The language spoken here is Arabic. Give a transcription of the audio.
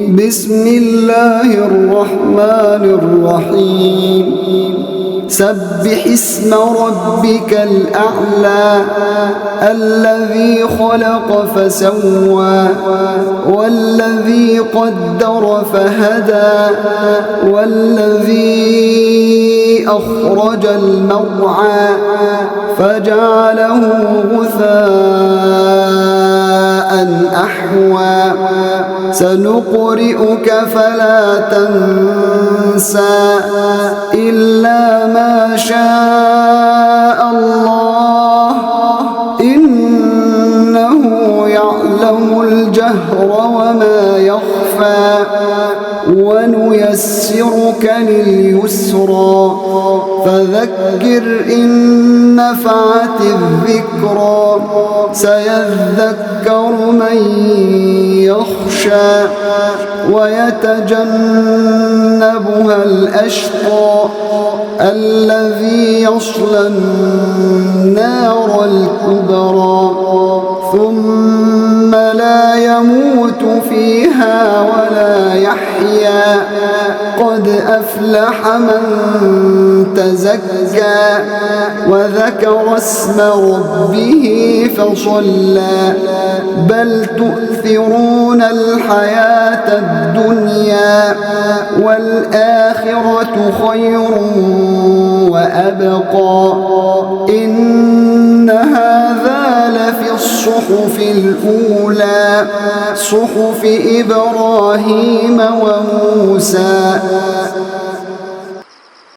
بسم الله الرحمن الرحيم سبح اسم ربك الأعلى الذي خلق فسوى والذي قدر فهدى والذي أخرج المرعى فجعله غثاء أحوى سنقرئك فلا تنسى إلا ما شاء الله إنه يعلم الجهر وما يخفى ونيسرك لليسرى فذكر إن نفعت الذكرى سيذكر من يخشى ويتجنبها الأشقى الذي يصلى النار الكبرى ثم لا يموت فيها ولا يحيا قد أفلح من تزكى وذكر اسم ربه فصلى بل تؤثرون الحياة الدنيا والآخرة خير وأبقى إن هذا لفي الصحف الأولى صحف إبراهيم وموسى